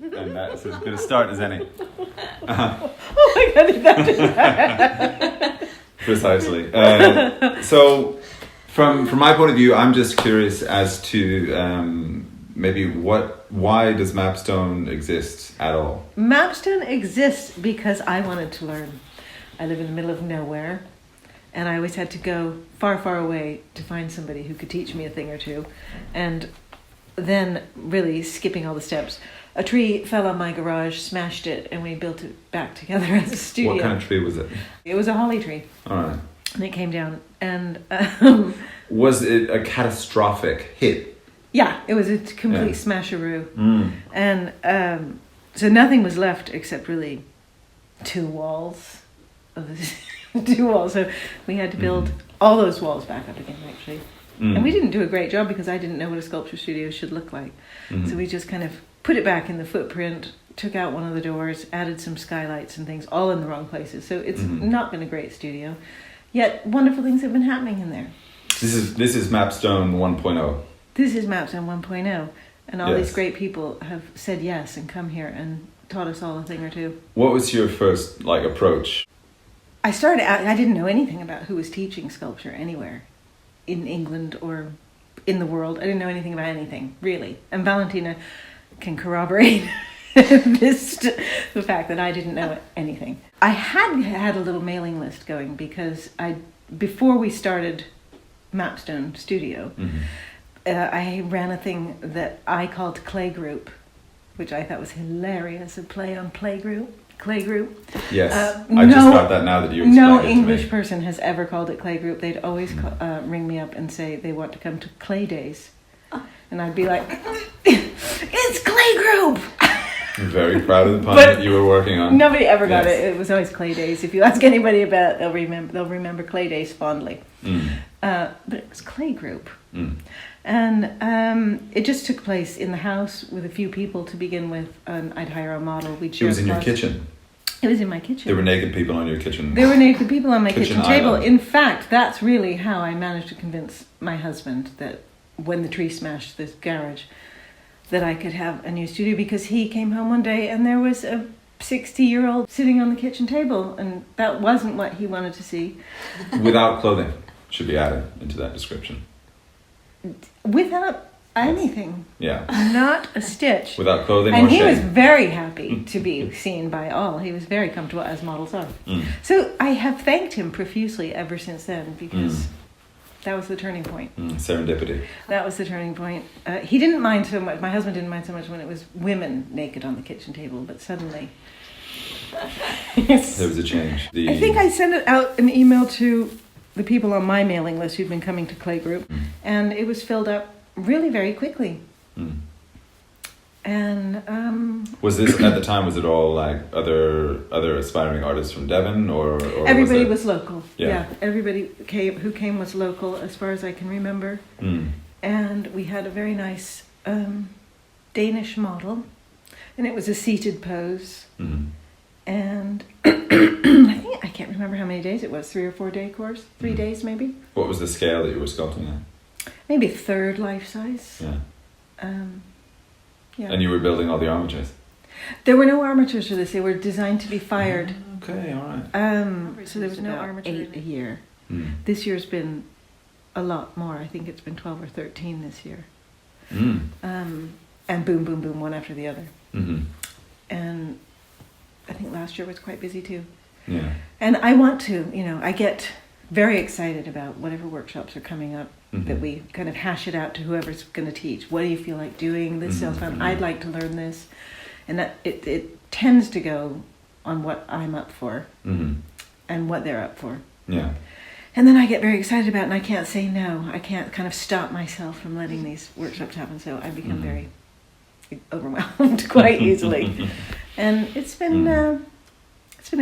And that's as good a start as any. Oh my God, that Precisely. So, from my point of view, I'm just curious as to maybe why does Mapstone exist at all? Mapstone exists because I wanted to learn. I live in the middle of nowhere, and I always had to go far, far away to find somebody who could teach me a thing or two. And then, really skipping all the steps, a tree fell on my garage, smashed it, and we built it back together as a studio. What kind of tree was it? It was a holly tree. All right. And it came down, and was it a catastrophic hit? yeah, it was a complete smasheroo. And so nothing was left except really two walls. So we had to build all those walls back up again, actually. And we didn't do a great job because I didn't know what a sculpture studio should look like. So we just kind of put it back in the footprint, took out one of the doors, added some skylights and things, all in the wrong places. So it's not been a great studio. Yet wonderful things have been happening in there. This is Mapstone 1.0. This is Mapstone 1.0. And all these great people have said yes and come here and taught us all a thing or two. What was your first approach? I didn't know anything about who was teaching sculpture anywhere in England or in the world. I didn't know anything about anything, really. And Valentina can corroborate the fact that I didn't know anything. I had a little mailing list going because before we started Mapstone Studio, I ran a thing that I called Clay Group, which I thought was hilarious, a play on Clay Group. Yes, I just got that now that you explained no it to English me. person has ever called it Clay Group. They'd always ring me up and say they want to come to Clay Days. And I'd be like, it's Clay Group! I'm very proud of the pun that you were working on. Nobody ever got it. It was always Clay Days. If you ask anybody about it, they'll remember Clay Days fondly. But it was Clay Group. And it just took place in the house with a few people to begin with. I'd hire a model. It was in your kitchen? It was in my kitchen. There were naked people on your kitchen. There were naked people on my kitchen table. Island. In fact, that's really how I managed to convince my husband that when the tree smashed this garage, that I could have a new studio, because he came home one day and there was a 60-year-old sitting on the kitchen table, and that wasn't what he wanted to see. Without clothing should be added into that description. Without anything. Yeah. Not a stitch. Without clothing and or he shame. was very happy to be seen by all. He was very comfortable, as models are. So I have thanked him profusely ever since then, because that was the turning point. Serendipity. That was the turning point. He didn't mind so much, my husband didn't mind so much when it was women naked on the kitchen table, but suddenly... There was a change. I think I sent out an email to the people on my mailing list who'd been coming to Clay Group, and it was filled up really very quickly. And was this at the time? Was it all like other aspiring artists from Devon, or everybody was local? Yeah, everybody who came was local, as far as I can remember. And we had a very nice Danish model, and it was a seated pose. And I can't remember how many days it was. 3 or 4 day course. 3 days maybe. What was the scale that you were sculpting at? Maybe third life size. Yeah. Yeah. And you were building all the armatures? There were no armatures for this. They were designed to be fired. Okay, all right. So there was no armature. 8 a year. This year's been a lot more. I think it's been 12 or 13 this year. And boom, boom, boom, one after the other. And I think last year was quite busy too. Yeah. And I want to, I get very excited about whatever workshops are coming up, that we kind of hash it out to whoever's going to teach. What do you feel like doing? This sounds fun. I'd like to learn this. And that it tends to go on what I'm up for and what they're up for. Yeah. And then I get very excited about it, and I can't say no. I can't kind of stop myself from letting these workshops happen. So I become very overwhelmed quite easily. And it's been a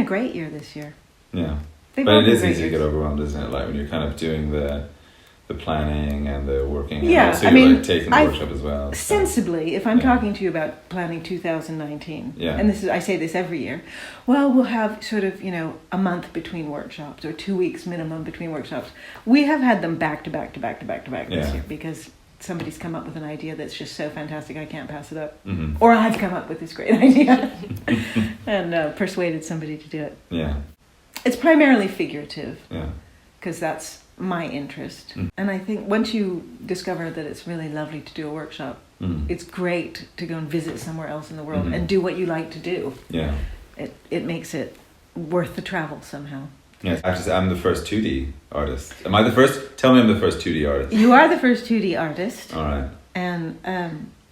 great year this year. Yeah. But it is easy to get overwhelmed, isn't it? Like when you're kind of doing the planning and the working. Yeah, and also you're taking the workshop as well. Sensibly, if I'm talking to you about planning 2019, yeah. And I say this every year, well, we'll have sort of, a month between workshops or 2 weeks minimum between workshops. We have had them back to back this year because somebody's come up with an idea that's just so fantastic I can't pass it up. Mm-hmm. Or I've come up with this great idea and persuaded somebody to do it. Yeah. It's primarily figurative Yeah. because that's my interest. Mm. And I think once you discover that it's really lovely to do a workshop, it's great to go and visit somewhere else in the world and do what you like to do. Yeah. It makes it worth the travel somehow. Yes. I have to say, I'm the first 2D artist. Am I the first? Tell me I'm the first 2D artist. You are the first 2D artist. All right. And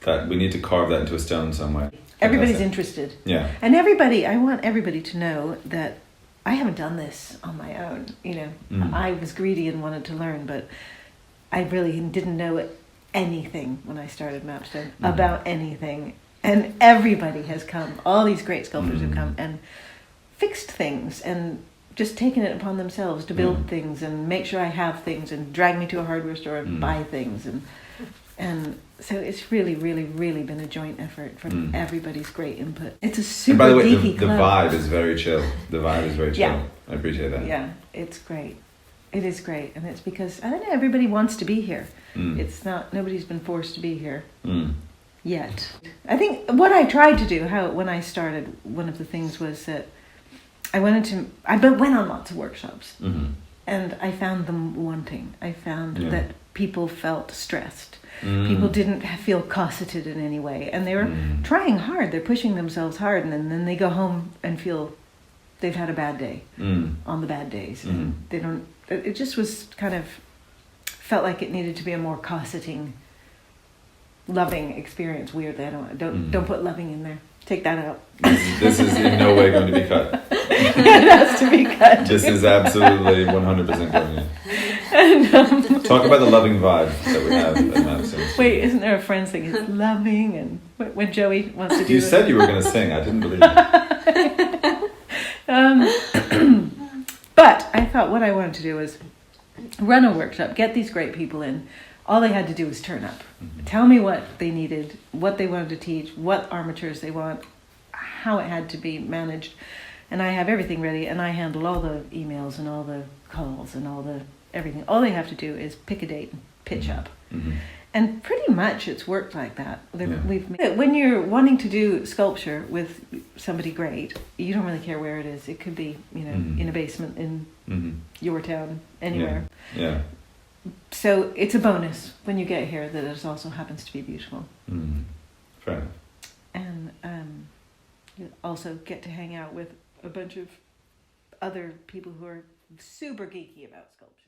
That we need to carve that into a stone somewhere. everybody's Fantastic. interested. Yeah. And I want everybody to know that I haven't done this on my own. You know, I was greedy and wanted to learn, but I really didn't know anything when I started Mapstone about anything. And everybody has come. All these great sculptors have come and fixed things and just taken it upon themselves to build things and make sure I have things and drag me to a hardware store and buy things. And so it's really, really, really been a joint effort from everybody's great input. It's a super And by the way, geeky the club. vibe is very chill. The vibe is very chill. Yeah. I appreciate that. Yeah, it's great. It is great. And it's because, I don't know, everybody wants to be here. It's not, nobody's been forced to be here yet. I think what I tried to do, when I started, one of the things was that I went on lots of workshops and I found them wanting. I found that people felt stressed. People didn't feel cosseted in any way, and they were trying hard. They're pushing themselves hard, and then they go home and feel they've had a bad day on the bad days. And they don't. It just was kind of felt like it needed to be a more cosseting, loving experience. Weirdly, don't put loving in there. Take that out. This is in no way going to be cut. It has to be cut. This is absolutely 100% going in. Talk about the loving vibe that we have at Mapstone. Wait, isn't there a Friends thing? It's loving, and when Joey wants to do You it. said you were going to sing. I didn't believe you. But I thought what I wanted to do was run a workshop, get these great people in. All they had to do was turn up. Tell me what they needed, what they wanted to teach, what armatures they want, how it had to be managed. And I have everything ready, and I handle all the emails and all the calls and all the everything. All they have to do is pick a date and pitch up. And pretty much it's worked like that. When you're wanting to do sculpture with somebody great, you don't really care where it is. It could be, in a basement in your town, anywhere. Yeah. So it's a bonus when you get here that it also happens to be beautiful. Fair enough. And you also get to hang out with a bunch of other people who are super geeky about sculpture.